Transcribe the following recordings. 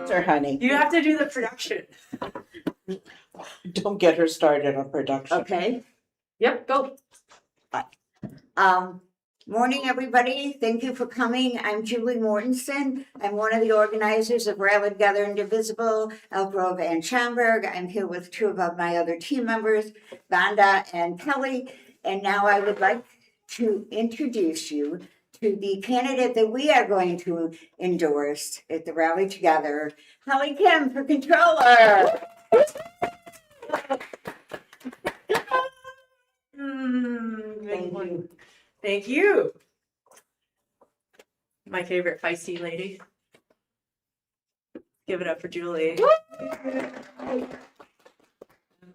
Sure, honey. You have to do the production. Don't get her started on production. Okay. Yep, go. Morning, everybody. Thank you for coming. I'm Julie Mortensen. I'm one of the organizers of Rally Together Indivisible, Elk Grove and Schaumburg. I'm here with two of my other team members, Vonda and Kelly. And now I would like to introduce you to the candidate that we are going to endorse at the Rally Together, Holly Kim for Controller. Thank you. Thank you. My favorite feisty lady. Give it up for Julie.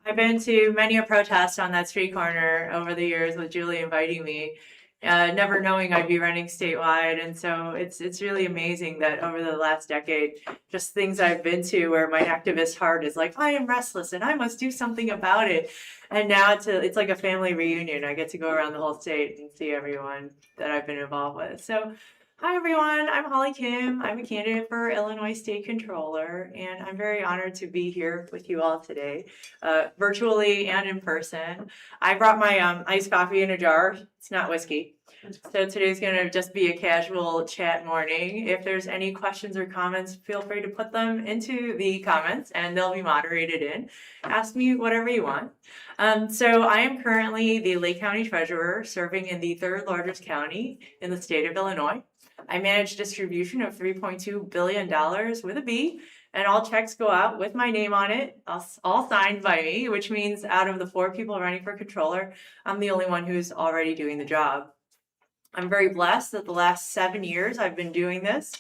I've been to many a protest on that street corner over the years with Julie inviting me, never knowing I'd be running statewide. And so it's really amazing that over the last decade, just things I've been to where my activist heart is like, I am restless and I must do something about it. And now it's like a family reunion. I get to go around the whole state and see everyone that I've been involved with. So hi, everyone. I'm Holly Kim. I'm a candidate for Illinois State Controller, and I'm very honored to be here with you all today, virtually and in person. I brought my iced coffee in a jar. It's not whiskey. So today's going to just be a casual chat morning. If there's any questions or comments, feel free to put them into the comments and they'll be moderated in. Ask me whatever you want. So I am currently the Lake County Treasurer, serving in the third largest county in the state of Illinois. I manage distribution of $3.2 billion with a B, and all checks go out with my name on it, all signed by me, which means out of the 4 people running for controller, I'm the only one who's already doing the job. I'm very blessed that the last 7 years I've been doing this.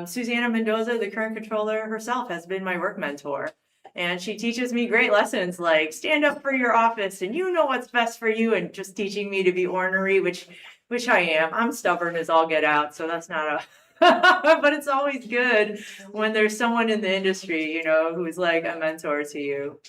Susanna Mendoza, the current controller herself, has been my work mentor. And she teaches me great lessons like stand up for your office and you know what's best for you, and just teaching me to be ornery, which I am. I'm stubborn as all get out, so that's not but it's always good when there's someone in the industry, you know, who's like a mentor to you.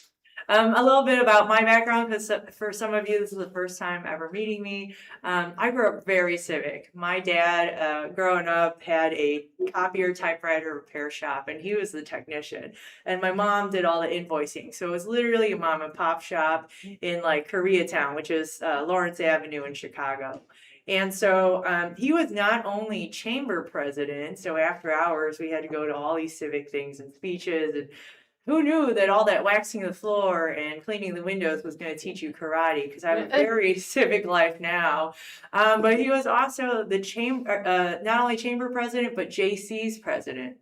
A little bit about my background, because for some of you, this is the first time ever meeting me. I grew up very civic. My dad, growing up, had a copier typewriter repair shop, and he was the technician. And my mom did all the invoicing. So it was literally a mom and pop shop in like Koreatown, which is Lawrence Avenue in Chicago. And so he was not only chamber president, so after hours we had to go to all these civic things and speeches, and who knew that all that waxing the floor and cleaning the windows was going to teach you karate, because I have a very civic life now. But he was also the chamber, not only chamber president, but JC's president.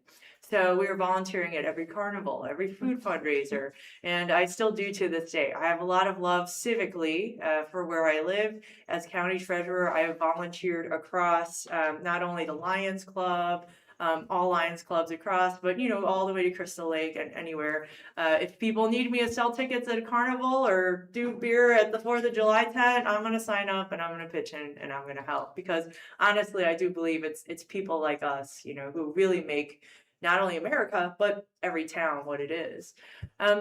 So we were volunteering at every carnival, every food fundraiser, and I still do to this day. I have a lot of love civically for where I live. As county treasurer, I have volunteered across not only the Lions Club, all Lions clubs across, but you know, all the way to Crystal Lake and anywhere. If people need me to sell tickets at a carnival or do beer at the 4th of July tent, I'm going to sign up and I'm going to pitch in and I'm going to help, because honestly, I do believe it's people like us, you know, who really make not only America, but every town what it is.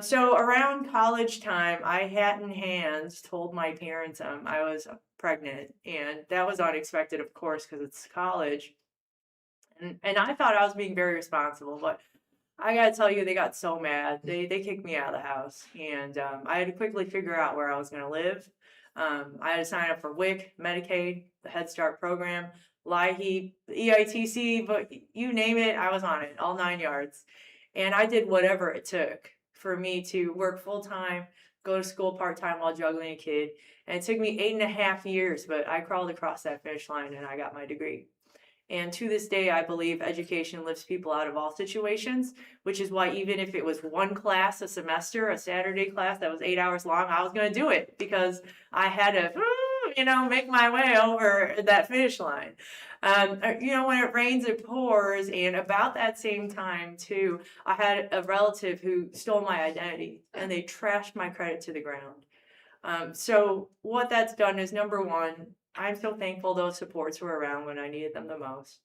So around college time, I hat in hand told my parents I was pregnant, and that was unexpected, of course, because it's college. And I thought I was being very responsible, but I gotta tell you, they got so mad. They kicked me out of the house, and I had to quickly figure out where I was gonna live. I had to sign up for WIC, Medicaid, the Head Start program, LIHEAP, EITC, but you name it, I was on it, all 9 yards. And I did whatever it took for me to work full time, go to school part time while juggling a kid. And it took me 8.5 years, but I crawled across that finish line and I got my degree. And to this day, I believe education lifts people out of all situations, which is why even if it was one class a semester, a Saturday class that was 8 hours long, I was going to do it, because I had to, make my way over that finish line. When it rains, it pours. And about that same time, too, I had a relative who stole my identity, and they trashed my credit to the ground. So what that's done is, number one, I'm so thankful those supports were around when I needed them the most.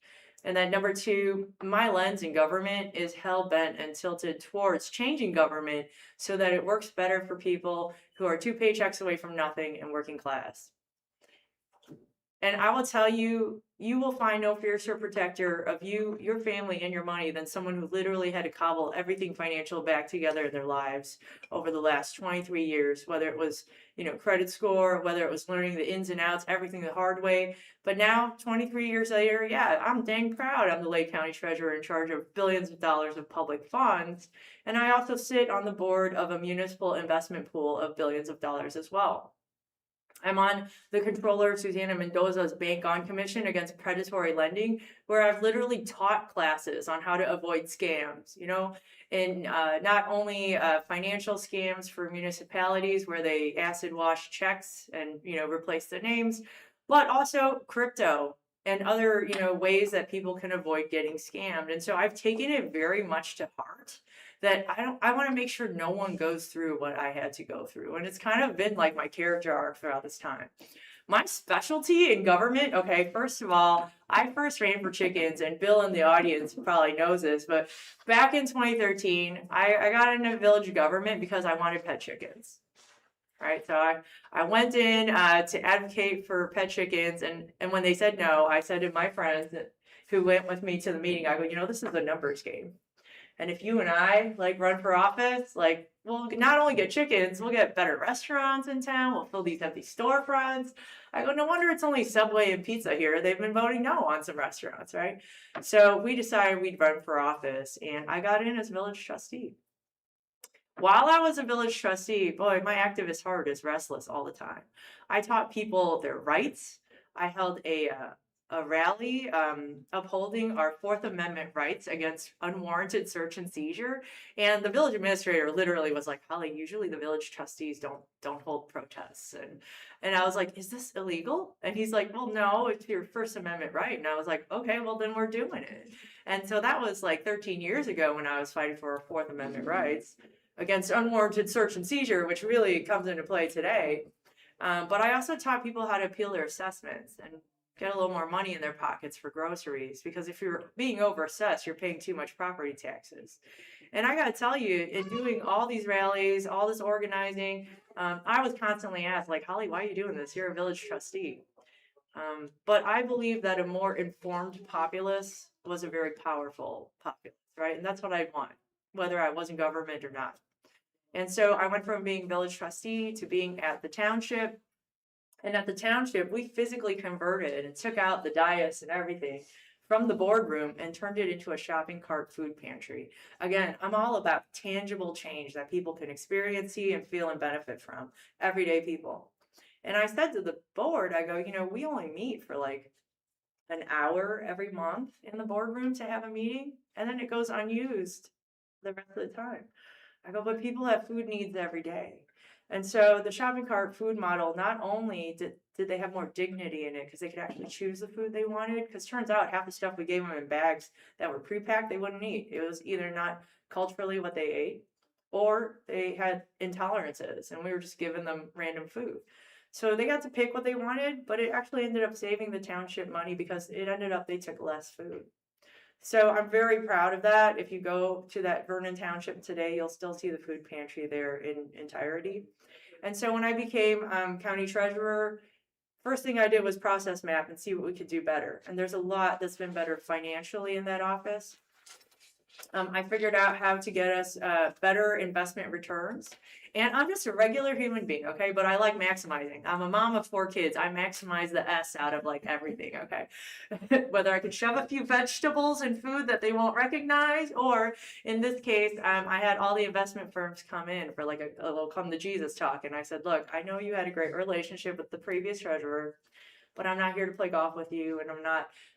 And then number two, my lens in government is hell-bent and tilted towards changing government so that it works better for people who are 2 paychecks away from nothing and working class. And I will tell you, you will find no fiercer protector of you, your family, and your money than someone who literally had to cobble everything financial back together in their lives over the last 23 years, whether it was, credit score, whether it was learning the ins and outs, everything the hard way. But now, 23 years later, yeah, I'm dang proud I'm the Lake County Treasurer in charge of billions of dollars of public funds. And I also sit on the board of a municipal investment pool of billions of dollars as well. I'm on the Comptroller Susana Mendoza's Bank On Commission against predatory lending, where I've literally taught classes on how to avoid scams, and not only financial scams for municipalities where they acid wash checks and, replace the names, but also crypto and other, ways that people can avoid getting scammed. And so I've taken it very much to heart that I want to make sure no one goes through what I had to go through. And it's kind of been like my character arc throughout this time. My specialty in government, okay, first of all, I first ran for chickens, and Bill in the audience probably knows this, but back in 2013, I got into village government because I wanted pet chickens. Right, so I went in to advocate for pet chickens, and when they said no, I said to my friends who went with me to the meeting, I go, this is a numbers game. And if you and I run for office, we'll not only get chickens, we'll get better restaurants in town. We'll fill these empty storefronts. I go, no wonder it's only Subway and pizza here. They've been voting no on some restaurants, right? So we decided we'd run for office, and I got in as village trustee. While I was a village trustee, boy, my activist heart is restless all the time. I taught people their rights. I held a rally upholding our Fourth Amendment rights against unwarranted search and seizure. And the village administrator literally was like, Holly, usually the village trustees don't hold protests. And I was like, is this illegal? And he's like, well, no, it's your First Amendment right. And I was like, okay, well, then we're doing it. And so that was 13 years ago when I was fighting for our Fourth Amendment rights against unwarranted search and seizure, which really comes into play today. But I also taught people how to appeal their assessments and get a little more money in their pockets for groceries, because if you're being overassessed, you're paying too much property taxes. And I got to tell you, in doing all these rallies, all this organizing, I was constantly asked, Holly, why are you doing this? You're a village trustee. But I believe that a more informed populace was a very powerful populace, right? And that's what I want, whether I was in government or not. And so I went from being village trustee to being at the township. And at the township, we physically converted and took out the dais and everything from the boardroom and turned it into a shopping cart food pantry. Again, I'm all about tangible change that people can experience, see, and feel and benefit from, everyday people. And I said to the board, I go, we only meet for an hour every month in the boardroom to have a meeting, and then it goes unused the rest of the time. I go, but people have food needs every day. And so the shopping cart food model, not only did they have more dignity in it because they could actually choose the food they wanted, because turns out half the stuff we gave them in bags that were pre-packed, they wouldn't eat. It was either not culturally what they ate, or they had intolerances, and we were just giving them random food. So they got to pick what they wanted, but it actually ended up saving the township money because it ended up they took less food. So I'm very proud of that. If you go to that Vernon Township today, you'll still see the food pantry there in entirety. And so when I became county treasurer, first thing I did was process map and see what we could do better. And there's a lot that's been better financially in that office. I figured out how to get us better investment returns. And I'm just a regular human being, okay? But I like maximizing. I'm a mom of 4 kids. I maximize the S out of everything, okay? Whether I could shove a few vegetables in food that they won't recognize, or in this case, I had all the investment firms come in for a little come to Jesus talk. And I said, look, I know you had a great relationship with the previous treasurer, but I'm not here to play golf with you, and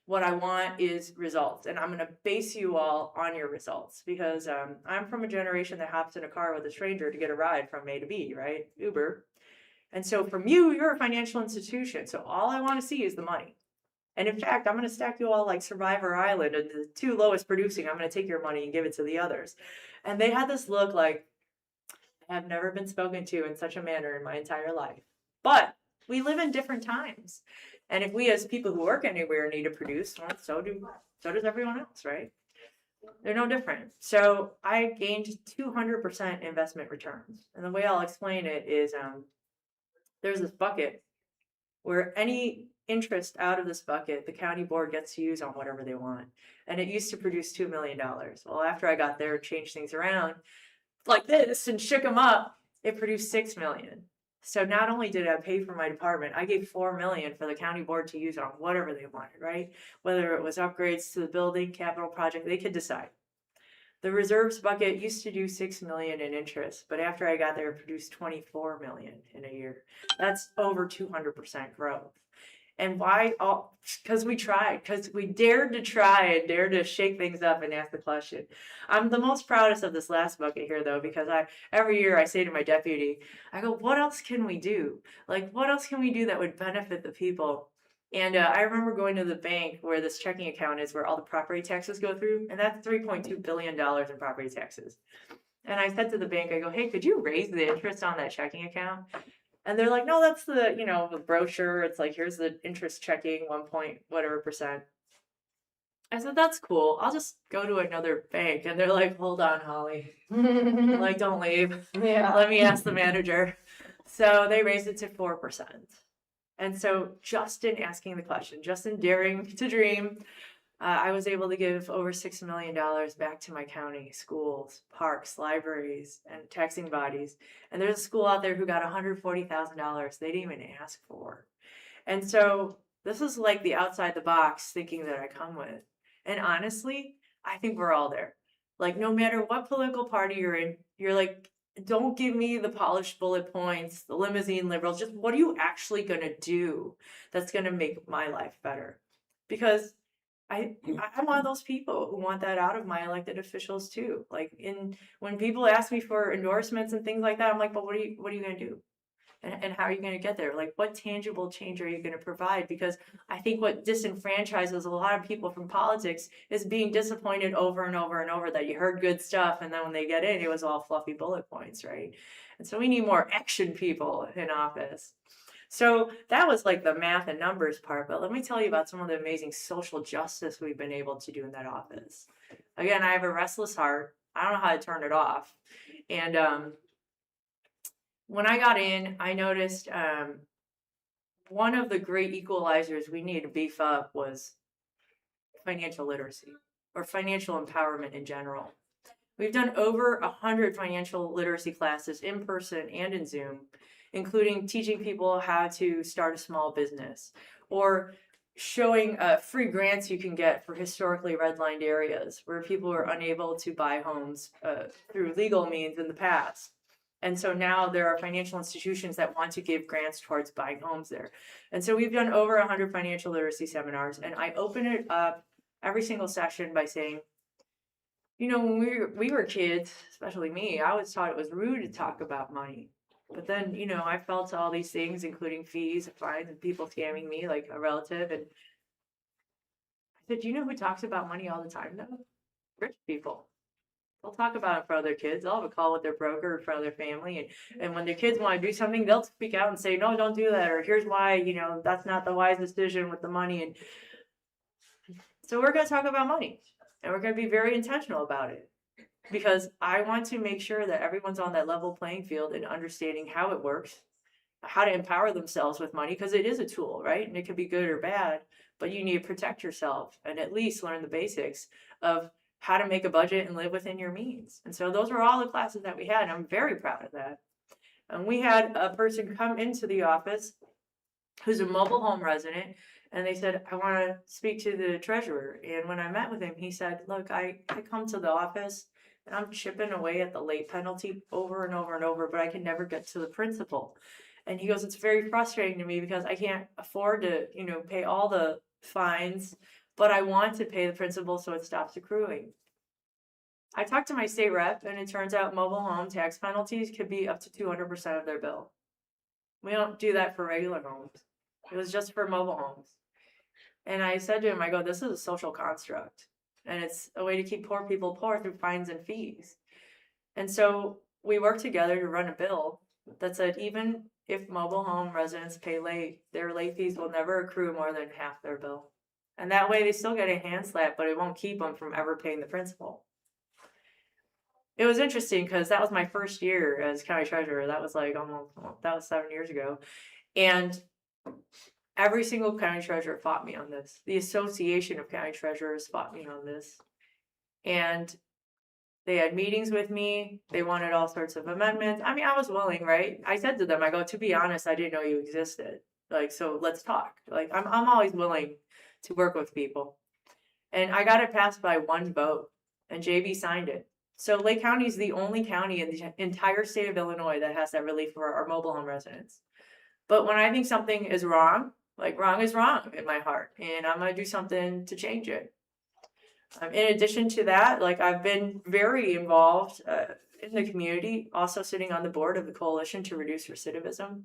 what I want is results, and I'm going to base you all on your results, because I'm from a generation that hops in a car with a stranger to get a ride from A to B, right? Uber. And so from you, you're a financial institution, so all I want to see is the money. And in fact, I'm going to stack you all like Survivor Island, and the 2 lowest producing, I'm going to take your money and give it to the others. And they had this look like, I have never been spoken to in such a manner in my entire life. But we live in different times. And if we as people who work anywhere need to produce, well, so does everyone else, right? They're no different. So I gained 200% investment returns. And the way I'll explain it is there's this bucket where any interest out of this bucket, the county board gets to use on whatever they want. And it used to produce $2 million. Well, after I got there, changed things around like this and shook them up, it produced $6 million. So not only did I pay for my department, I gave $4 million for the county board to use on whatever they wanted, right? Whether it was upgrades to the building, capital project, they could decide. The reserves bucket used to do $6 million in interest, but after I got there, it produced $24 million in a year. That's over 200% growth. And why? Because we tried, because we dared to try and dared to shake things up and ask the question. I'm the most proudest of this last bucket here, though, because every year I say to my deputy, I go, what else can we do? Like, what else can we do that would benefit the people? And I remember going to the bank where this checking account is, where all the property taxes go through, and that's $3.2 billion in property taxes. And I said to the bank, I go, hey, could you raise the interest on that checking account? And they're like, no, that's the, the brochure. It's like, here's the interest checking, 1 point whatever percent. I said, that's cool. I'll just go to another bank. And they're like, hold on, Holly. Like, don't leave. Yeah. Let me ask the manager. So they raised it to 4%. And so just in asking the question, just in daring to dream, I was able to give over $6 million back to my county, schools, parks, libraries, and taxing bodies. And there's a school out there who got $140,000 they didn't even ask for. And so this is like the outside the box thinking that I come with. And honestly, I think we're all there. Like, no matter what political party you're in, you're like, don't give me the polished bullet points, the limousine liberals. Just what are you actually going to do that's going to make my life better? Because I'm one of those people who want that out of my elected officials too. Like, when people ask me for endorsements and things like that, I'm like, but what are you going to do? And how are you going to get there? Like, what tangible change are you going to provide? Because I think what disenfranchises a lot of people from politics is being disappointed over and over and over that you heard good stuff, and then when they get in, it was all fluffy bullet points, right? And so we need more action people in office. So that was like the math and numbers part, but let me tell you about some of the amazing social justice we've been able to do in that office. Again, I have a restless heart. I don't know how to turn it off. And when I got in, I noticed one of the great equalizers we need to beef up was financial literacy, or financial empowerment in general. We've done over 100 financial literacy classes in person and in Zoom, including teaching people how to start a small business, or showing free grants you can get for historically redlined areas where people were unable to buy homes through legal means in the past. And so now there are financial institutions that want to give grants towards buying homes there. And so we've done over 100 financial literacy seminars, and I open it up every single session by saying, when we were kids, especially me, I was taught it was rude to talk about money. But then, I felt all these things, including fees, fines, and people scamming me like a relative. And I said, do you know who talks about money all the time, though? Rich people. They'll talk about it for other kids. They'll have a call with their broker for other family. And when their kids want to do something, they'll speak out and say, no, don't do that. Or here's why, that's not the wise decision with the money. And so we're going to talk about money. And we're going to be very intentional about it. Because I want to make sure that everyone's on that level playing field and understanding how it works, how to empower themselves with money, because it is a tool, right? And it can be good or bad, but you need to protect yourself and at least learn the basics of how to make a budget and live within your means. And so those were all the classes that we had. And I'm very proud of that. And we had a person come into the office who's a mobile home resident, and they said, I want to speak to the treasurer. And when I met with him, he said, look, I come to the office and I'm chipping away at the late penalty over and over and over, but I can never get to the principal. And he goes, it's very frustrating to me because I can't afford to, pay all the fines, but I want to pay the principal so it stops accruing. I talked to my state rep, and it turns out mobile home tax penalties could be up to 200% of their bill. We don't do that for regular homes. It was just for mobile homes. And I said to him, I go, this is a social construct. And it's a way to keep poor people poor through fines and fees. And so we worked together to run a bill that said even if mobile home residents pay late, their late fees will never accrue more than half their bill. And that way they still get a hand slap, but it won't keep them from ever paying the principal. It was interesting because that was my first year as county treasurer. That was like that was 7 years ago. And Every single county treasurer fought me on this. The Association of County Treasurers fought me on this. And they had meetings with me. They wanted all sorts of amendments. I mean, I was willing, right? I said to them, I go, to be honest, I didn't know you existed. Like, so let's talk. Like, I'm always willing to work with people. And I got it passed by 1 vote, and JB signed it. So Lake County is the only county in the entire state of Illinois that has that relief for our mobile home residents. But when I think something is wrong, like wrong is wrong in my heart, and I'm gonna do something to change it. In addition to that, like I've been very involved in the community, also sitting on the board of the Coalition to Reduce Recidivism.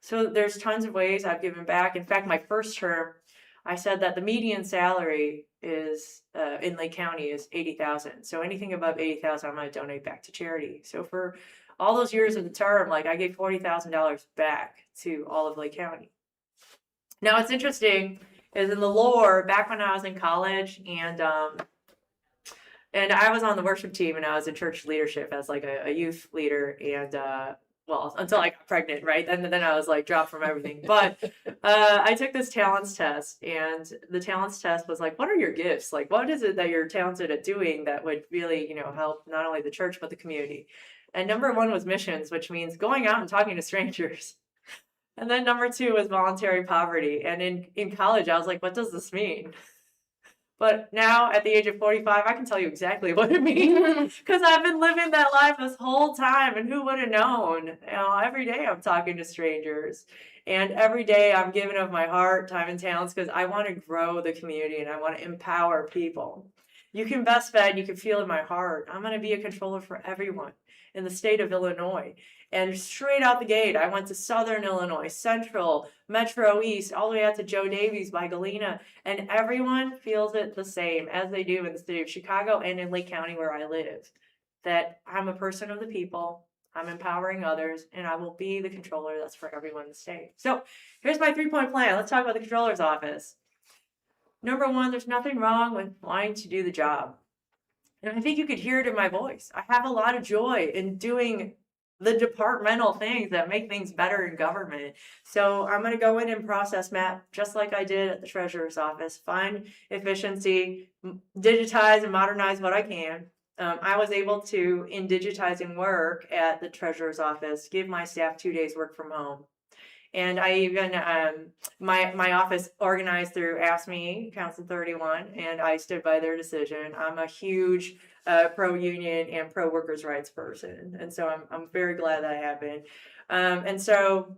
So there's tons of ways I've given back. In fact, my first term, I said that the median salary is in Lake County is $80,000. So anything above $80,000, I'm going to donate back to charity. So for all those years of the term, like I gave $40,000 back to all of Lake County. Now, what's interesting is in the lore, back when I was in college and I was on the worship team and I was in church leadership as like a youth leader and well, until I got pregnant, right? And then I was like dropped from everything. But I took this talents test, and the talents test was like, what are your gifts? Like, what is it that you're talented at doing that would really, help not only the church, but the community? And number 1 was missions, which means going out and talking to strangers. And then number 2 was voluntary poverty. And in college, I was like, what does this mean? But now at the age of 45, I can tell you exactly what it means because I've been living that life this whole time. And who would have known? Every day I'm talking to strangers, and every day I'm giving of my heart, time, and talents because I want to grow the community and I want to empower people. You can best bet, you can feel in my heart, I'm going to be a controller for everyone in the state of Illinois. And straight out the gate, I went to Southern Illinois, Central, Metro East, all the way out to Joe Davies by Galena. And everyone feels it the same as they do in the city of Chicago and in Lake County where I live. That I'm a person of the people, I'm empowering others, and I will be the controller that's for everyone in the state. So here's my 3-point plan. Let's talk about the controller's office. Number 1, there's nothing wrong with wanting to do the job. And I think you could hear it in my voice. I have a lot of joy in doing the departmental things that make things better in government. So I'm going to go in and process map just like I did at the treasurer's office, find efficiency, digitize and modernize what I can. I was able to, in digitizing work at the treasurer's office, give my staff 2 days work from home. And I even, my office organized through Ask Me, Council 31, and I stood by their decision. I'm a huge pro-union and pro-workers' rights person. And so I'm very glad that happened. And so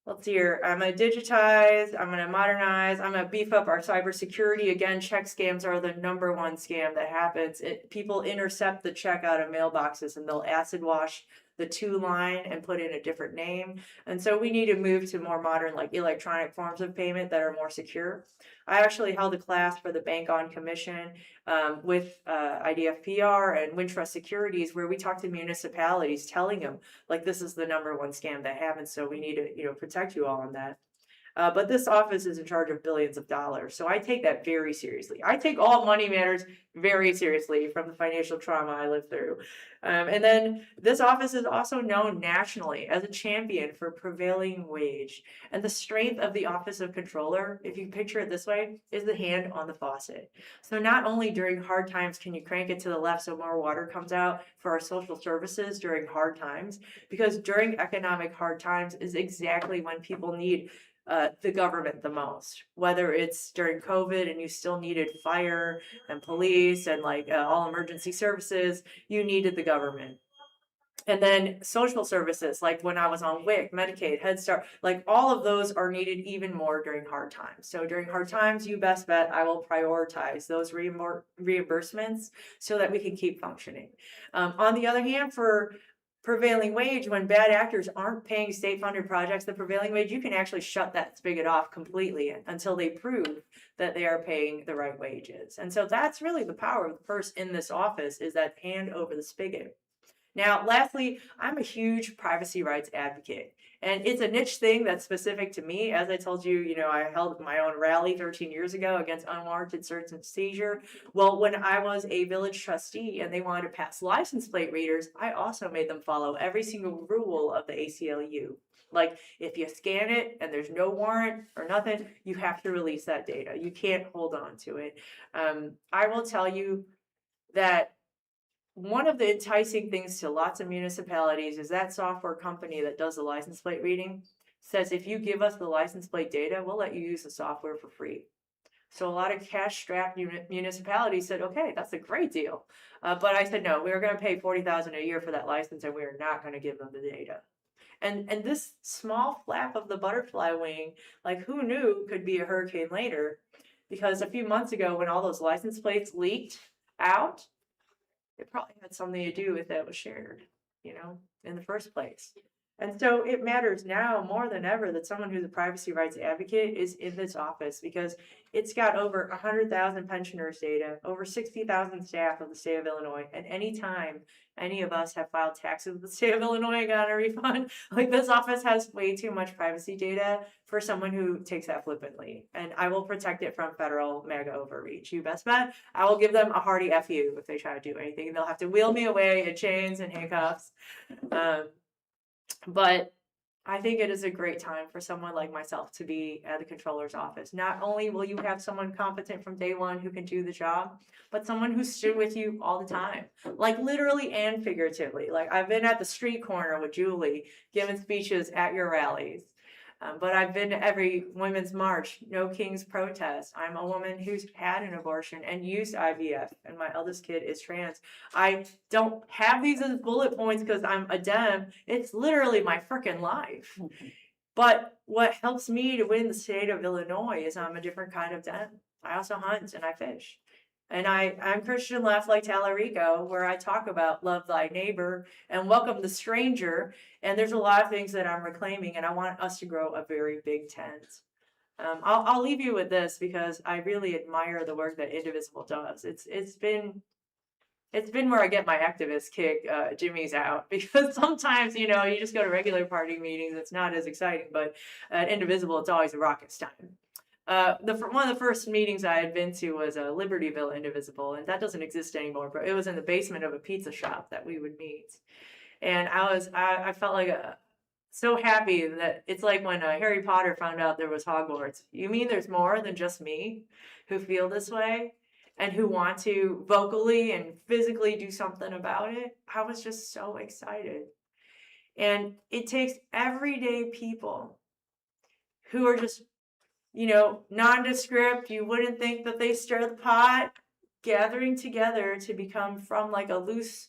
let's see here. I'm going to digitize. I'm going to modernize. I'm going to beef up our cybersecurity. Again, check scams are the number 1 scam that happens. People intercept the check out of mailboxes and they'll acid wash the 2 line and put in a different name. And so we need to move to more modern, like electronic forms of payment that are more secure. I actually held a class for the Bank on Commission with IDFPR and Wintrust Securities, where we talked to municipalities, telling them like this is the number 1 scam that happens. So we need to protect you all on that. But this office is in charge of billions of dollars. So I take that very seriously. I take all money matters very seriously from the financial trauma I lived through. And then this office is also known nationally as a champion for prevailing wage. And the strength of the Office of Controller, if you picture it this way, is the hand on the faucet. So not only during hard times can you crank it to the left so more water comes out for our social services during hard times, because during economic hard times is exactly when people need the government the most, whether it's during COVID and you still needed fire and police and all emergency services, you needed the government. And then social services, like when I was on WIC, Medicaid, Head Start, all of those are needed even more during hard times. So during hard times, you best bet I will prioritize those reimbursements so that we can keep functioning. On the other hand, for prevailing wage, when bad actors aren't paying state-funded projects, the prevailing wage, you can actually shut that spigot off completely until they prove that they are paying the right wages. And so that's really the power of the purse in this office, is that hand over the spigot. Now, lastly, I'm a huge privacy rights advocate, and it's a niche thing that's specific to me. As I told you, I held my own rally 13 years ago against unwarranted search and seizure. Well, when I was a village trustee and they wanted to pass license plate readers, I also made them follow every single rule of the ACLU. Like if you scan it and there's no warrant or nothing, you have to release that data. You can't hold on to it. I will tell you that one of the enticing things to lots of municipalities is that software company that does the license plate reading says, if you give us the license plate data, we'll let you use the software for free. So a lot of cash-strapped municipalities said, okay, that's a great deal. But I said, no, we were going to pay $40,000 a year for that license, and we are not going to give them the data. And this small flap of the butterfly wing, like who knew could be a hurricane later? Because a few months ago, when all those license plates leaked out, it probably had something to do with that was shared, in the first place. And so it matters now more than ever that someone who's a privacy rights advocate is in this office, because it's got over 100,000 pensioners data, over 60,000 staff of the state of Illinois. And anytime any of us have filed taxes with the state of Illinois and got a refund, like this office has way too much privacy data for someone who takes that flippantly. And I will protect it from federal MAGA overreach. You best bet. I will give them a hearty FU if they try to do anything. They'll have to wheel me away in chains and handcuffs. But I think it is a great time for someone like myself to be at the controller's office. Not only will you have someone competent from day one who can do the job, but someone who stood with you all the time, like literally and figuratively. Like I've been at the street corner with Julie giving speeches at your rallies. But I've been to every women's march, No Kings protest. I'm a woman who's had an abortion and used IVF, and my eldest kid is trans. I don't have these as bullet points because I'm a Dem. It's literally my freaking life. But what helps me to win the state of Illinois is I'm a different kind of Dem. I also hunt and I fish. And I'm Christian left like Tallarico, where I talk about love thy neighbor and welcome the stranger. And there's a lot of things that I'm reclaiming, and I want us to grow a very big tent. I'll leave you with this because I really admire the work that Indivisible does. It's been where I get my activist kick. Jimmy's out, because sometimes you just go to regular party meetings. It's not as exciting, but at Indivisible, it's always a raucous time. One of the first meetings I had been to was Libertyville Indivisible, and that doesn't exist anymore, but it was in the basement of a pizza shop that we would meet. And I felt like so happy that it's like when Harry Potter found out there was Hogwarts. You mean there's more than just me who feel this way and who want to vocally and physically do something about it? I was just so excited. And it takes everyday people who are just nondescript. You wouldn't think that they stir the pot, gathering together to become from like a loose,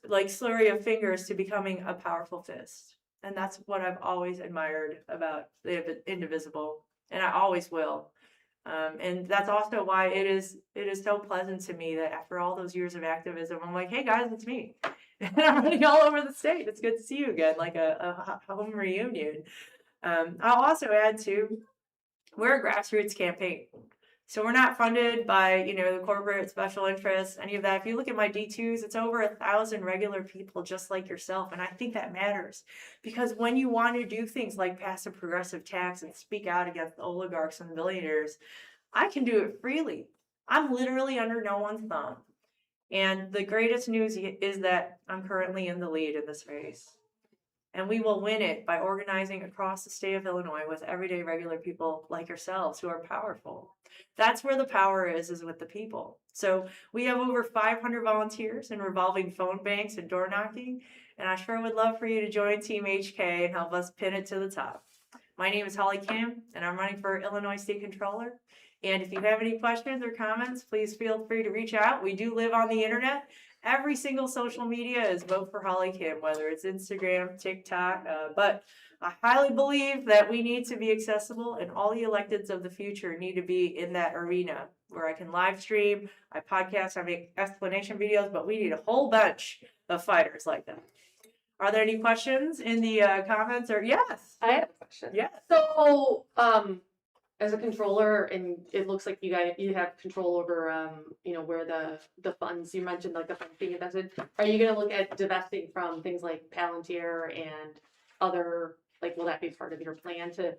like slurry of fingers to becoming a powerful fist. And that's what I've always admired about the Indivisible, and I always will. And that's also why it is so pleasant to me that after all those years of activism, I'm like, hey guys, it's me. And I'm running all over the state. It's good to see you again, like a home reunion. I'll also add too, we're a grassroots campaign. So we're not funded by, the corporate special interests, any of that. If you look at my D2s, it's over 1,000 regular people just like yourself. And I think that matters, because when you want to do things like pass a progressive tax and speak out against the oligarchs and billionaires, I can do it freely. I'm literally under no one's thumb. And the greatest news is that I'm currently in the lead in this race. And we will win it by organizing across the state of Illinois with everyday regular people like yourselves who are powerful. That's where the power is with the people. So we have over 500 volunteers in revolving phone banks and door knocking. And I sure would love for you to join Team HK and help us pin it to the top. My name is Holly Kim, and I'm running for Illinois State Controller. And if you have any questions or comments, please feel free to reach out. We do live on the internet. Every single social media is Vote for Holly Kim, whether it's Instagram, TikTok, but I highly believe that we need to be accessible, and all the electeds of the future need to be in that arena where I can live stream, I podcast, I make explanation videos, but we need a whole bunch of fighters like that. Are there any questions in the comments? Or yes? I have a question. Yeah. So, as a controller, and it looks like you have control over, where the funds, you mentioned like the funds being invested. Are you going to look at divesting from things like Palantir and other, like, will that be part of your plan to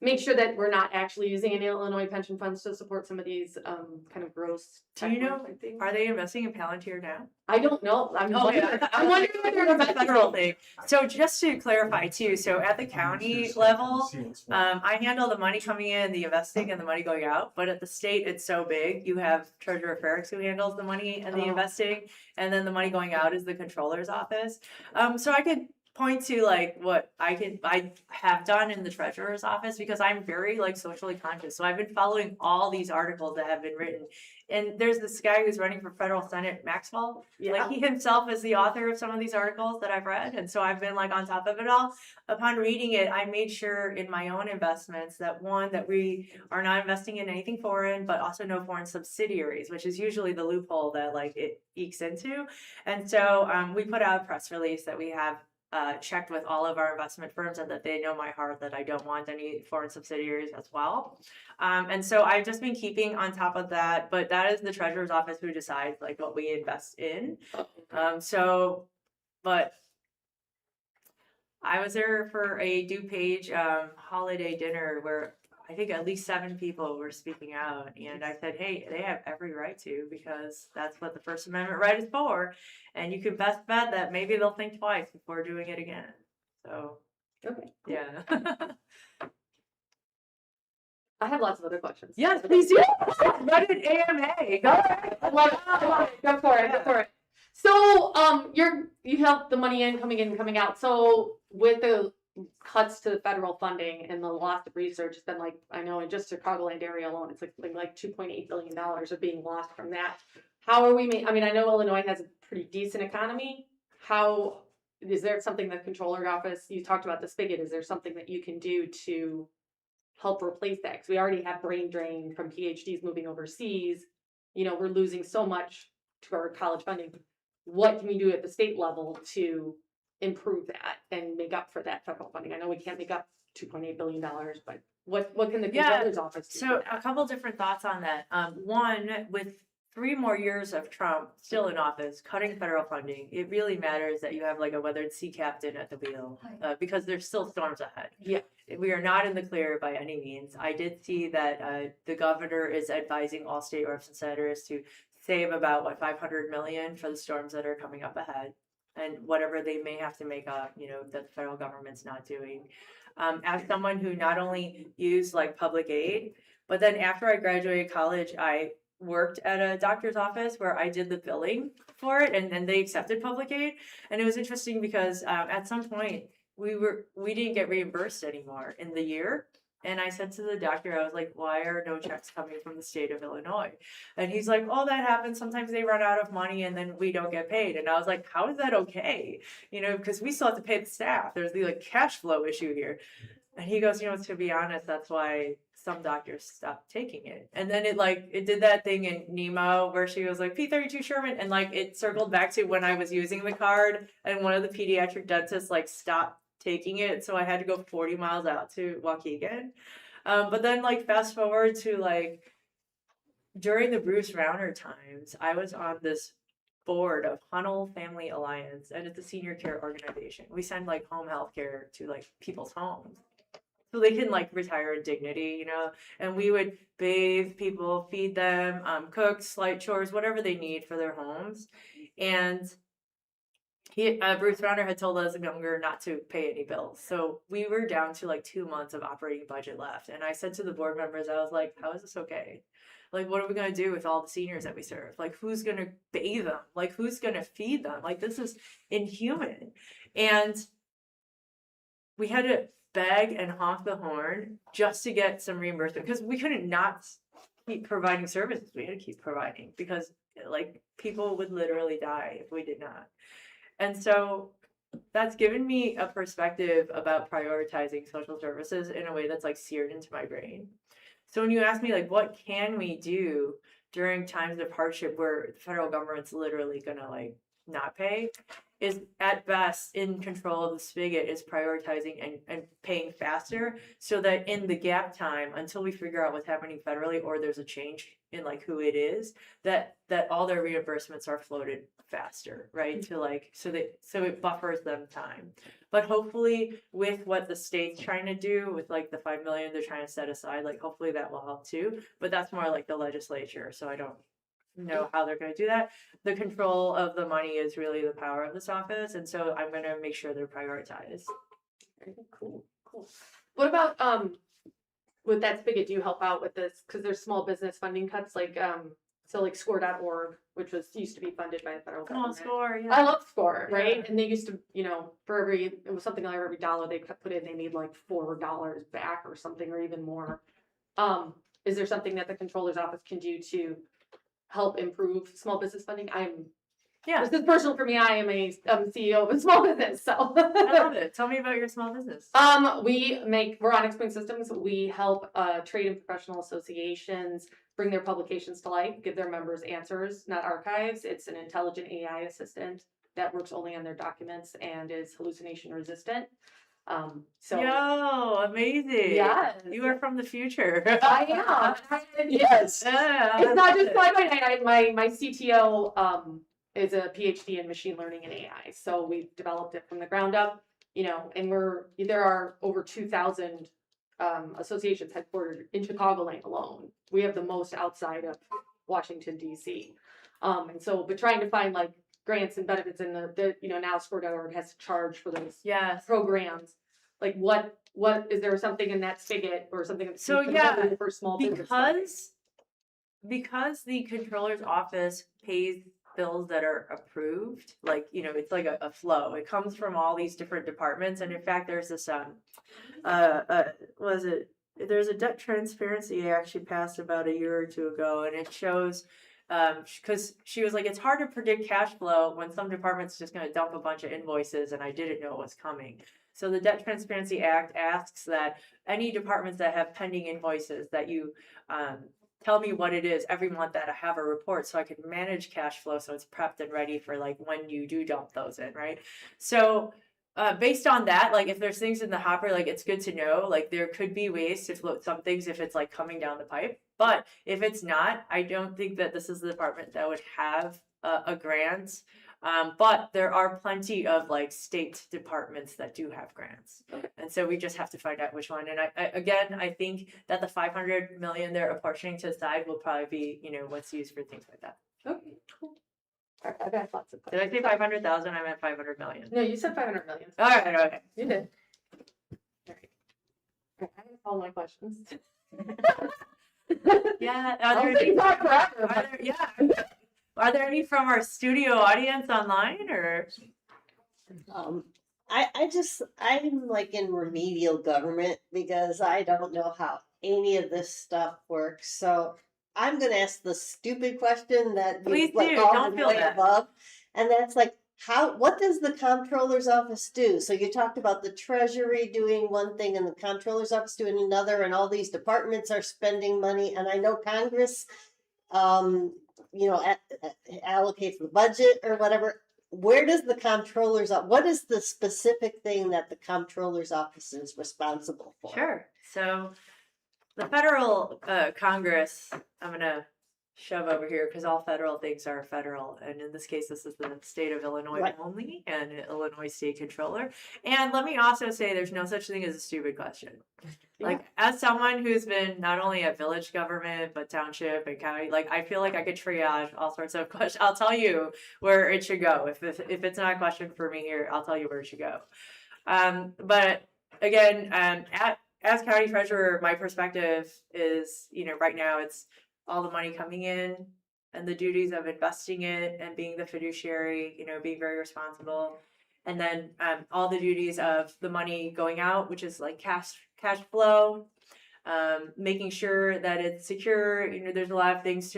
make sure that we're not actually using any Illinois pension funds to support some of these kind of gross. Do you know, tech things. are they investing in Palantir now? I don't know. I'm Oh, wondering. yeah. I'm wondering if they're It's a investing. federal thing. So just to clarify too, so at the county level, I handle the money coming in, the investing, and the money going out. But at the state, it's so big. You have Treasurer Ferrix who handles the money and the Oh. investing, and then the money going out is the controller's office. So I could point to like what I have done in the treasurer's office because I'm very like socially conscious. So I've been following all these articles that have been written. And there's this guy who's running for federal senate, Maxwell. Yeah. Like he himself is the author of some of these articles that I've read. And so I've been like on top of it all. Upon reading it, I made sure in my own investments that one, that we are not investing in anything foreign, but also no foreign subsidiaries, which is usually the loophole that like it ekes into. And so we put out a press release that we have checked with all of our investment firms and that they know my heart that I don't want any foreign subsidiaries as well. And so I've just been keeping on top of that, but that is the treasurer's office who decides like what we invest in. But I was there for a DuPage holiday dinner where I think at least 7 people were speaking out, and I said, hey, they have every right to, because that's what the First Amendment right is for, and you can best bet that maybe they'll think twice before doing it again. So, Okay. yeah. I have lots of other questions. Yes, please do. Run an AMA. Go ahead. I love it. Go for it. Go for it. So, you have the money in, coming out. So, with the cuts to the federal funding and the loss of research, it's been like, I know in just Chicagoland area alone, it's like $2.8 billion are being lost from that. How are we? I mean, I know Illinois has a pretty decent economy. How is there something the controller office? You talked about the spigot. Is there something that you can do to help replace that? Because we already have brain drain from PhDs moving overseas. You know, we're losing so much to our college funding. What can we do at the state level to improve that and make up for that federal funding? I know we can't make up $2.8 billion, but what can the controller's office do? So a couple different thoughts on that. One, with 3 more years of Trump still in office, cutting federal funding, it really matters that you have like a weathered sea captain at the wheel, because there's still storms ahead. Yeah. We are not in the clear by any means. I did see that the governor is advising all state reps and senators to save about $500 million for the storms that are coming up ahead, and whatever they may have to make up, you know, that the federal government's not doing. As someone who not only used like public aid, but then after I graduated college, I worked at a doctor's office where I did the billing for it, and then they accepted public aid. And it was interesting because at some point we didn't get reimbursed anymore in the year. And I said to the doctor, I was like, why are no checks coming from the state of Illinois? And he's like, oh, that happens. Sometimes they run out of money and then we don't get paid. And I was like, how is that okay? You know, because we still have to pay the staff. There's the like cash flow issue here. And he goes, you know, to be honest, that's why some doctors stopped taking it. And then it did that thing in Nemo where she was like, P32 Sherman. And like it circled back to when I was using the card and one of the pediatric dentists like stopped taking it, so I had to go 40 miles out to Waukegan. But then like fast forward to like during the Bruce Rauner times, I was on this board of Hunnell Family Alliance, and it's a senior care organization. We send like home health care to like people's homes so they can like retire in dignity, you know, and we would bathe people, feed them, cook, slight chores, whatever they need for their homes. And Bruce Rauner had told us younger not to pay any bills. So we were down to like 2 months of operating budget left. And I said to the board members, I was like, how is this okay? Like, what are we going to do with all the seniors that we serve? Like, who's going to bathe them? Like, who's going to feed them? Like, this is inhuman. And we had to beg and honk the horn just to get some reimbursement because we couldn't not keep providing services. We had to keep providing because like people would literally die if we did not. And so that's given me a perspective about prioritizing social services in a way that's like seared into my brain. So when you ask me like, what can we do during times of hardship where the federal government's literally gonna like not pay? is at best in control of the spigot, is prioritizing and paying faster, so that in the gap time until we figure out what's happening federally or there's a change in like who it is, that all their reimbursements are floated faster, right? To like so it buffers them time. But hopefully with what the state's trying to do with like the 5 million they're trying to set aside, like hopefully that will help too. But that's more like the legislature, so I don't know how they're going to do that. The control of the money is really the power of this office, and so I'm going to make sure they're prioritized. Cool. What about with that spigot? Do you help out with this because there's small business funding cuts, like so like score.org, which used to be funded by the federal government. Score, yeah. I love Score, right? Yeah. And they used to, for it was something like every dollar they put in, they need like $4 back or something, or even more. Is there something that the controller's office can do to help improve small business funding? This is personal for me. I am a CEO of a small business, so I love it. Tell me about your small business. We're on Explain Systems. We help trade and professional associations bring their publications to life, give their members answers, not archives. It's an intelligent AI assistant that works only on their documents and is hallucination resistant. Yo, amazing. Yes. You are from the future. I am. Yes. Yeah, It's not just my CTO is a PhD in machine learning and AI. So we developed it from the ground up, and there are over 2,000 associations headquartered in Chicagoland alone. We have the most outside of Washington, DC. And so, but trying to find like grants and benefits in the now Score.org has to charge for those programs. Like what is there something in that spigot or something for small business? Because the controller's office pays bills that are approved, like it's like a flow. It comes from all these different departments, and in fact there's this there's a debt transparency actually passed about a year or two ago, and it shows because she was like, it's hard to predict cash flow when some department's just going to dump a bunch of invoices and I didn't know it was coming. So the Debt Transparency Act asks that any departments that have pending invoices that you tell me what it is every month, that I have a report so I can manage cash flow so it's prepped and ready for like when you do dump those in, right? So based on that, like if there's things in the hopper, like it's good to know, like there could be ways to float some things if it's like coming down the pipe. But if it's not, I don't think that this is the department that would have a grant. But there are plenty of like state departments that do have grants. And so we just have to find out which one. And I think that the 500 million they're apportioning to the side will probably be, what's used for things like that. Okay, cool. I've got lots of questions. Did I say 500,000? I meant 500 million. No, you said 500 million. All right, okay. You did. All right. I have all my questions. Yeah. Are there any from our studio audience online or? I'm like in remedial government because I don't know how any of this stuff works. So I'm going to ask the stupid question that Please you do. all Don't feel way that. above. And that's like, what does the comptroller's office do? So you talked about the treasury doing one thing and the comptroller's office doing another, and all these departments are spending money. And I know Congress, allocates the budget or whatever. Where does the comptroller's what is the specific thing that the comptroller's office is responsible for? Sure. So the federal Congress, I'm going to shove over here because all federal things are federal. And in this case, this is the state of Illinois only and Illinois state controller. And let me also say there's no such thing as a stupid question. Yeah. Like as someone who's been not only at village government, but township and county, like I feel like I could triage all sorts of questions. I'll tell you where it should go. If it's not a question for me here, I'll tell you where it should go. But again, as county treasurer, my perspective is, right now it's all the money coming in and the duties of investing it and being the fiduciary, being very responsible. And then all the duties of the money going out, which is like cash flow, making sure that it's secure. There's a lot of things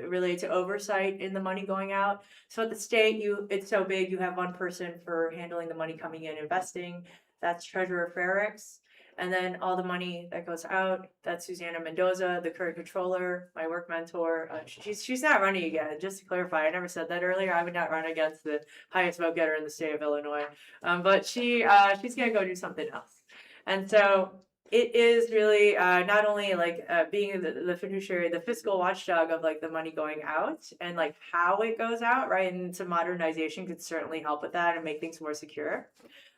related to oversight in the money going out. So at the state, it's so big, you have one person for handling the money coming in, investing. That's Treasurer Ferrix. And then all the money that goes out, that's Susanna Mendoza, the current controller, my work mentor. She's not running again. Just to clarify, I never said that earlier. I would not run against the highest vote getter in the state of Illinois. But she's gonna go do something else. And so it is really not only like being the fiduciary, the fiscal watchdog of like the money going out and like how it goes out, right? And some modernization could certainly help with that and make things more secure.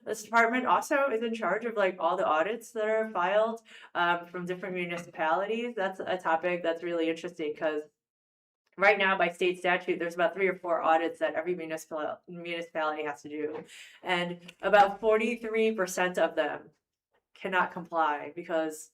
This department also is in charge of like all the audits that are filed from different municipalities. That's a topic that's really interesting because right now by state statute, there's about 3 or 4 audits that every municipality has to do. And about 43% of them cannot comply because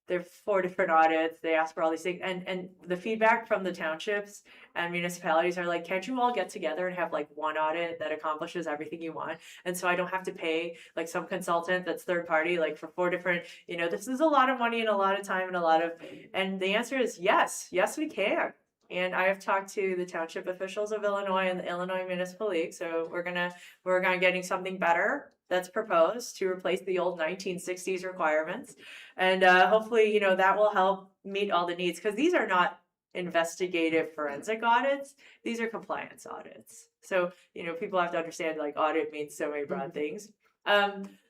there are 4 different audits. They ask for all these things. And the feedback from the townships and municipalities are like, can't you all get together and have like one audit that accomplishes everything you want? And so I don't have to pay like some consultant that's third party, like for 4 different, this is a lot of money and a lot of time and and the answer is yes, we can. And I have talked to the township officials of Illinois and the Illinois Municipal League. So we're gonna getting something better that's proposed to replace the old 1960s requirements. And hopefully, that will help meet all the needs because these are not investigative forensic audits. These are compliance audits. So, people have to understand like audit means so many broad things.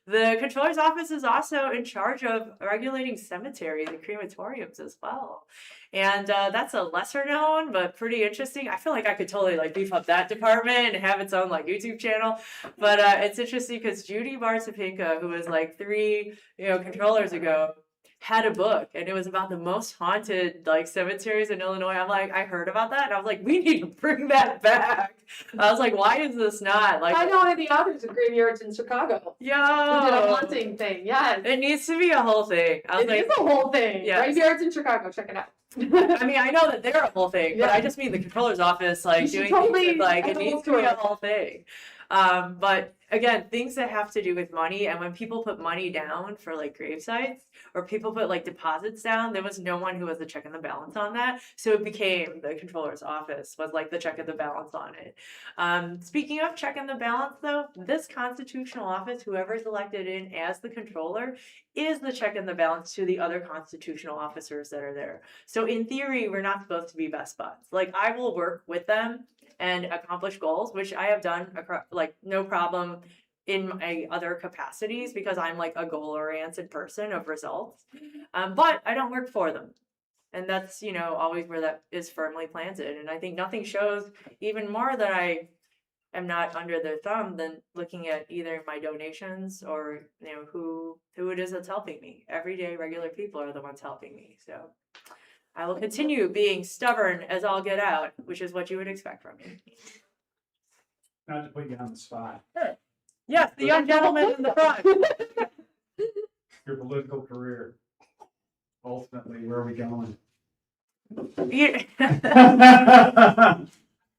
The controller's office is also in charge of regulating cemeteries and crematoriums as well. And that's a lesser known, but pretty interesting. I feel like I could totally like beef up that department and have its own like YouTube channel. But it's interesting because Judy Barsapinka, who was like 3, controllers ago, had a book and it was about the most haunted like cemeteries in Illinois. I'm like, I heard about that and I was like, we need to bring that back. I was like, why is this not like I know one of the authors of graveyards in Chicago. Yo, Who did a haunting thing. Yes. it needs to be a whole thing. I was It is a whole thing. Yes. Graveyards in Chicago. Check it out. I mean, I know that they're a whole thing, but I just mean the controller's office, like You should doing totally things like it have a needs whole to be a story. whole thing. But again, things that have to do with money, and when people put money down for like grave sites or people put like deposits down, there was no one who was the check and the balance on that. So it became the controller's office was like the check and the balance on it. Speaking of check and the balance though, this constitutional office, whoever is elected in as the controller, is the check and the balance to the other constitutional officers that are there. So in theory, we're not supposed to be best buds. Like I will work with them and accomplish goals, which I have done like no problem in my other capacities because I'm like a goal-oriented person of results. But I don't work for them. And that's, always where that is firmly planted. And I think nothing shows even more that I am not under their thumb than looking at either my donations or, who it is that's helping me. Everyday regular people are the ones helping me. So I will continue being stubborn as all get out, which is what you would expect from me. Not to put you on the spot. Yes, the young gentleman in the front. Your political career. Ultimately, where are we going? You-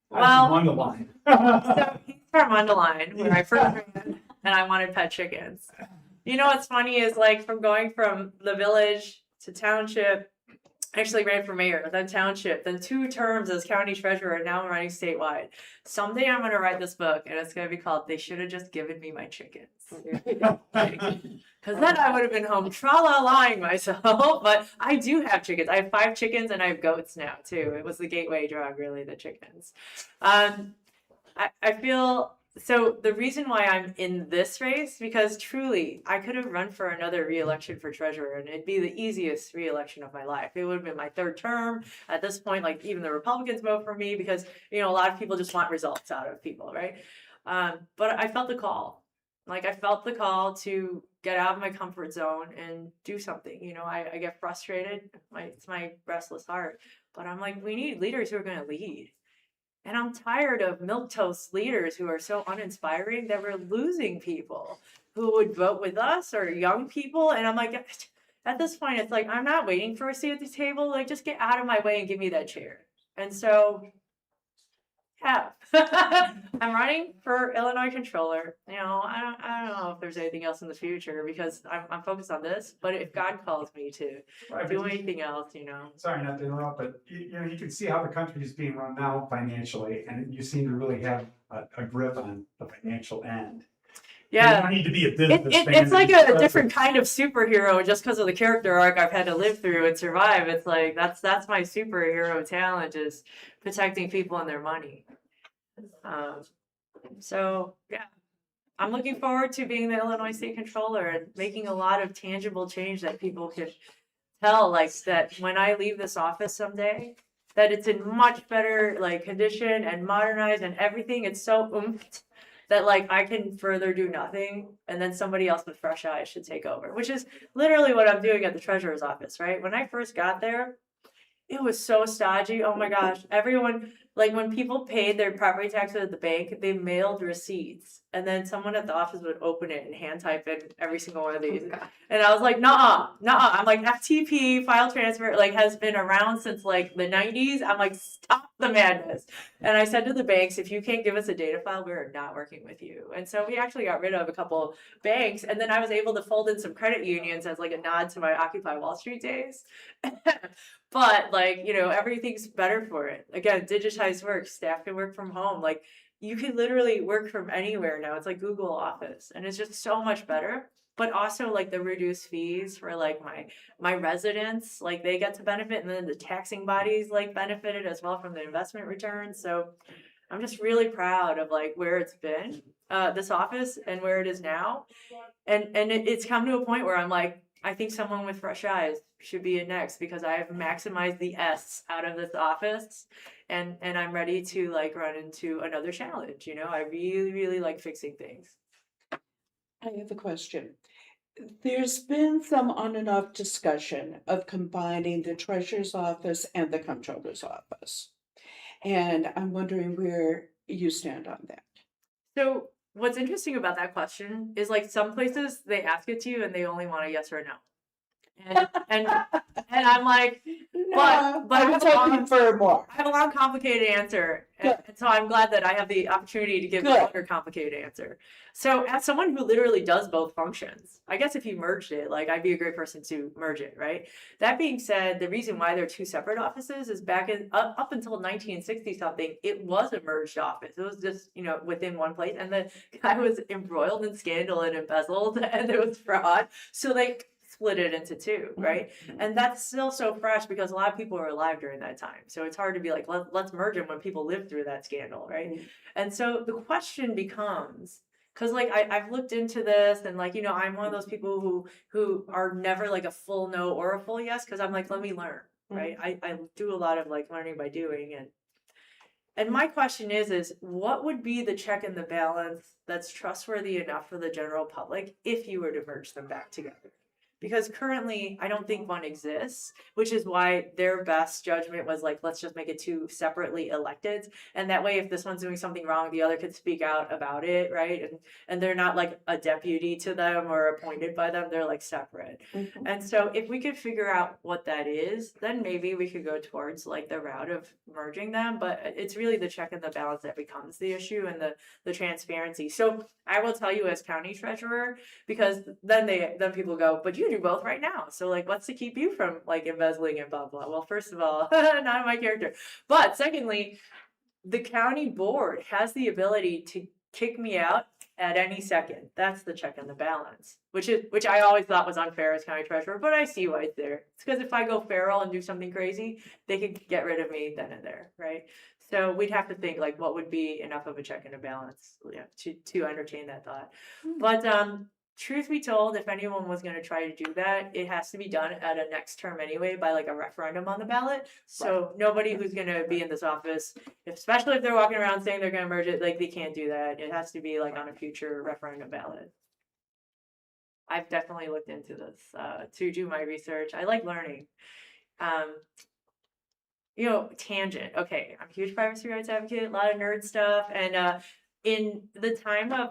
Well, Mundelein. So he's from Mundelein, where I first ran, and I wanted pet chickens. What's funny is like from going from the village to township, I actually ran for mayor, then township, then 2 terms as county treasurer, and now I'm running statewide. Someday I'm going to write this book, and it's going to be called "They Should Have Just Given Me My Chickens." Because then I would have been home tra-la-lying myself. But I do have chickens. I have 5 chickens, and I have goats now too. It was the gateway drug, really, the chickens. I feel. So the reason why I'm in this race, because truly, I could have run for another re-election for treasurer, and it'd be the easiest re-election of my life. It would have been my 3rd term. At this point, like even the Republicans vote for me because, a lot of people just want results out of people, right? But I felt the call. Like I felt the call to get out of my comfort zone and do something. I get frustrated. It's my restless heart. But I'm like, we need leaders who are going to lead. And I'm tired of milquetoast leaders who are so uninspiring that we're losing people who would vote with us or young people. And I'm like, at this point, it's like, I'm not waiting for a seat at the table. Like, just get out of my way and give me that chair. And so, yeah, I'm running for Illinois Comptroller. I don't know if there's anything else in the future because I'm focused on this. But if God calls me to do anything else, Sorry not to interrupt, but you can see how the country is being run now financially, and you seem to really have a grip on the financial end. Yeah. You need to be a It, businessman. it's like to a trust different kind of superhero just because of the character arc I've had to live through and survive. It's like that's my superhero talent is protecting people and their money. So yeah, I'm looking forward to being the Illinois State Controller and making a lot of tangible change that people can tell, like that when I leave this office someday, that it's in much better like condition and modernized and everything. It's so oomphed that like I can further do nothing, and then somebody else with fresh eyes should take over, which is literally what I'm doing at the treasurer's office. Right when I first got there, it was so stodgy. Oh my gosh. Everyone, like when people paid their property taxes at the bank, they mailed receipts. And then someone at the office would open it and hand type in every single one of these. And I was like, nah. I'm like, FTP, file transfer, like has been around since like the 90s. I'm like, stop the madness. And I said to the banks, if you can't give us a data file, we're not working with you. And so we actually got rid of a couple banks. And then I was able to fold in some credit unions as like a nod to my Occupy Wall Street days. But like, you know, everything's better for it. Again, digitized work, staff can work from home. Like you can literally work from anywhere now. It's like Google Office and it's just so much better. But also like the reduced fees for like my residents, like they get to benefit, and then the taxing bodies like benefited as well from the investment returns. So I'm just really proud of like where it's been, this office and where it is now. And it's come to a point where I'm like, I think someone with fresh eyes should be in next because I have maximized the S out of this office and I'm ready to like run into another challenge. You know, I really like fixing things. I have a question. There's been some on and off discussion of combining the treasurer's office and the comptroller's office. And I'm wondering where you stand on that. So what's interesting about that question is like some places they ask it to you and they only want a yes or a no. And I'm like, but I was hoping for more. I have a long, complicated answer, and so I'm glad that I have the opportunity to give a longer, complicated answer. So, as someone who literally does both functions, I guess if you merged it, like I'd be a great person to merge it, right? That being said, the reason why they're two separate offices is back in up until 1960 something, it was a merged office. It was just within one place, and the guy was embroiled in scandal and embezzled, and there was fraud. So they split it into two, right? And that's still so fresh because a lot of people were alive during that time. So it's hard to be like, let's merge them when people lived through that scandal, right? And so the question becomes, because like I've looked into this and like, I'm one of those people who are never like a full no or a full yes, because I'm like, let me learn, right? I do a lot of like learning by doing. And my question is what would be the check and the balance that's trustworthy enough for the general public if you were to merge them back together? Because currently, I don't think one exists, which is why their best judgment was like, let's just make it two separately electeds. And that way, if this one's doing something wrong, the other could speak out about it, right? And they're not like a deputy to them or appointed by them. They're like separate. And so if we could figure out what that is, then maybe we could go towards like the route of merging them. But it's really the check and the balance that becomes the issue and the transparency. So I will tell you as county treasurer, because then people go, but you do both right now. So like, what's to keep you from like embezzling and blah, blah. Well, first of all, not my character. But secondly, the county board has the ability to kick me out at any second. That's the check and the balance, which I always thought was unfair as county treasurer, but I see why it's there. It's because if I go feral and do something crazy, they could get rid of me then and there, right? So we'd have to think like what would be enough of a check and a balance, to entertain that thought. But truth be told, if anyone was going to try to do that, it has to be done at a next term anyway by like a referendum on the ballot. So nobody who's going to be in this office, especially if they're walking around saying they're going to merge it, like they can't do that. It has to be like on a future referendum ballot. I've definitely looked into this to do my research. I like learning. Tangent. Okay, I'm a huge privacy rights advocate, a lot of nerd stuff. And in the time of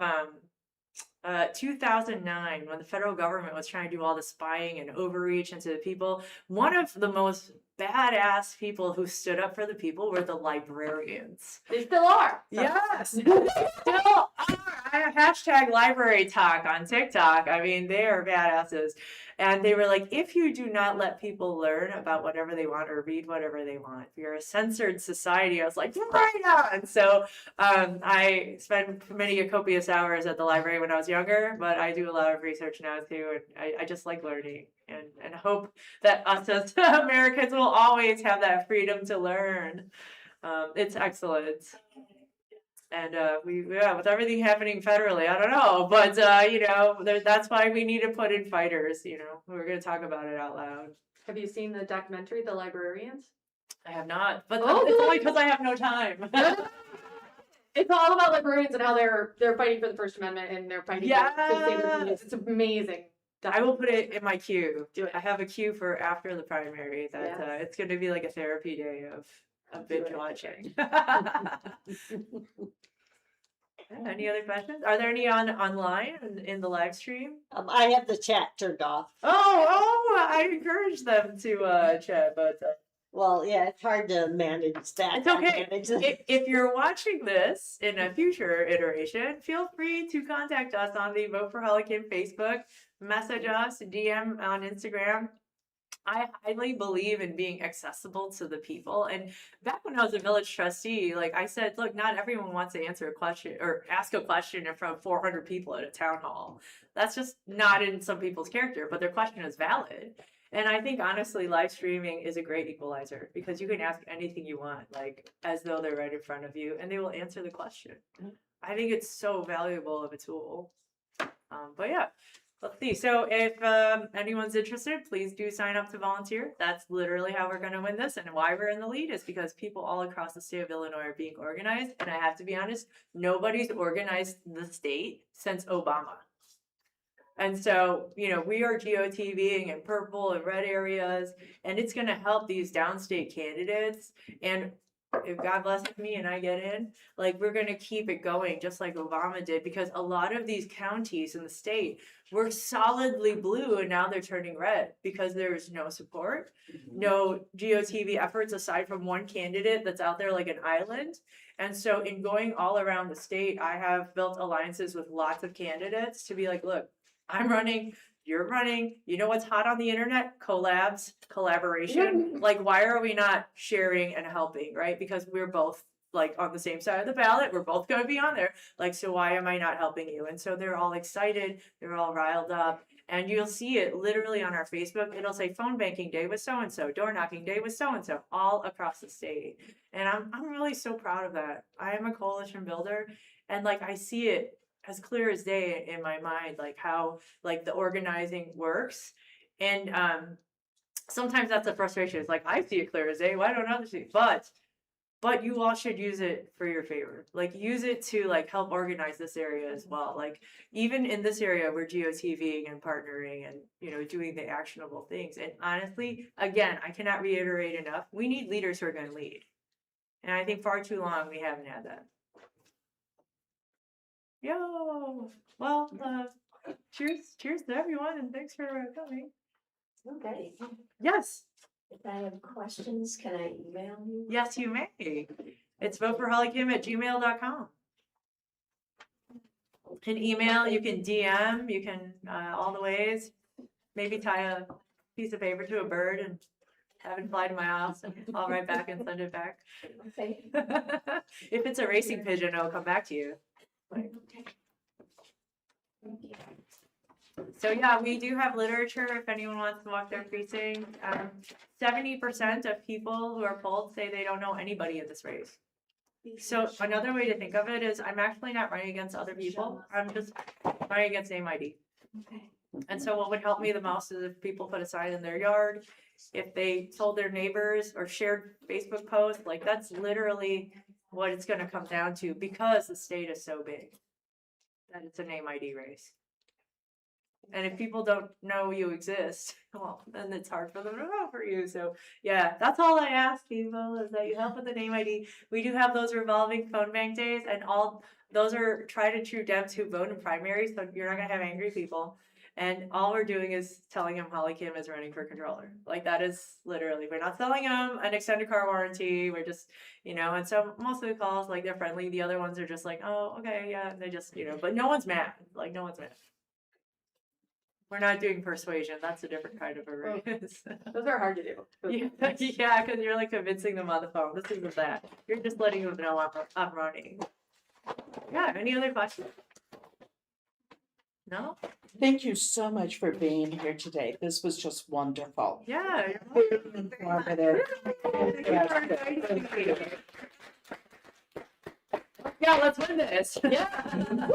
2009, when the federal government was trying to do all the spying and overreach into the people, one of the most badass people who stood up for the people were the librarians. They still are. Yes, they still are. I have hashtag library talk on TikTok. I mean, they are badasses. And they were like, if you do not let people learn about whatever they want or read whatever they want, you're a censored society. I was like, right on. So I spent many copious hours at the library when I was younger, but I do a lot of research now too. And I just like learning and hope that us as Americans will always have that freedom to learn. It's excellent. And with everything happening federally, I don't know, but that's why we need to put in fighters. We're going to talk about it out loud. Have you seen the documentary, The Librarians? I have not, but Oh, it's only because I have no time. It's all about librarians and how they're fighting for the First Amendment and they're fighting for the state of the news. It's amazing. I will put it in my queue. Do it. I have a queue for after the primary. That it's going to be like a therapy day of binge watching. Any other questions? Are there any online in the live stream? I have the chat turned off. Oh, I encourage them to chat, but Well, yeah, it's hard to manage that. it's okay. Manage that. If you're watching this in a future iteration, feel free to contact us on the Vote for Helican Facebook, message us, DM on Instagram. I highly believe in being accessible to the people. And back when I was a village trustee, like I said, look, not everyone wants to answer a question or ask a question in front of 400 people at a town hall. That's just not in some people's character, but their question is valid. And I think honestly, live streaming is a great equalizer because you can ask anything you want, like as though they're right in front of you and they will answer the question. I think it's so valuable of a tool. But yeah. Let's see. So if anyone's interested, please do sign up to volunteer. That's literally how we're going to win this. And why we're in the lead is because people all across the state of Illinois are being organized. And I have to be honest, nobody's organized the state since Obama. And so, we are GOTVing in purple and red areas, and it's going to help these downstate candidates. And if God blesses me and I get in, like we're going to keep it going just like Obama did, because a lot of these counties in the state were solidly blue and now they're turning red because there's no support, no GOTV efforts aside from one candidate that's out there like an island. And so in going all around the state, I have built alliances with lots of candidates to be like, look, I'm running, you're running, you know what's hot on the internet? Collabs, collaboration. Like, why are we not sharing and helping, right? Because we're both like on the same side of the ballot. We're both going to be on there. Like, so why am I not helping you? And so they're all excited. They're all riled up. And you'll see it literally on our Facebook. It'll say phone banking day with so-and-so, door knocking day with so-and-so, all across the state. And I'm really so proud of that. I am a coalition builder. And like, I see it as clear as day in my mind, like how like the organizing works. And sometimes that's a frustration. It's like, I see it clear as day. Why don't others see it? But you all should use it for your favor. Like use it to like help organize this area as well. Like even in this area, we're GOTVing and partnering and, doing the actionable things. And honestly, again, I cannot reiterate enough. We need leaders who are going to lead. And I think far too long, we haven't had that. Yo, well, cheers to everyone, and thanks for coming. Okay, Yes, if I have questions, can I email you? yes, you may. It's voteforhollykim@gmail.com. You can email, you can DM, you can all the ways. Maybe tie a piece of paper to a bird and have it fly to my house, and I'll write back and send it back. Okay. If it's a racing pigeon, it'll come back to you. Okay. Thank you. So yeah, we do have literature if anyone wants to walk their precinct. 70% of people who are polled say they don't know anybody in this race. So another way to think of it is I'm actually not running against other people. I'm just running against name ID. Okay. And so what would help me the most is if people put a sign in their yard, if they told their neighbors or shared Facebook posts, like that's literally what it's going to come down to, because the state is so big that it's a name ID race. And if people don't know you exist, well, then it's hard for them to vote for you. So yeah, that's all I ask people, is that you help with the name ID. We do have those revolving phone bank days, and all those are tried and true Dems who vote in primaries, so you're not gonna have angry people. And all we're doing is telling them Holly Kim is running for controller. Like that is literally, we're not selling them an extended car warranty. We're just, and so most of the calls, like they're friendly. The other ones are just like, oh, okay, yeah. And they just, but no one's mad. Like no one's mad. We're not doing persuasion. That's a different kind of a race. Those are hard to do. Yeah, because you're like convincing them on the phone. This isn't that. You're just letting them know I'm running. Yeah, any other questions? No? Thank you so much for being here today. This was just wonderful. Yeah. Very informative. Yeah, let's win this. Yeah.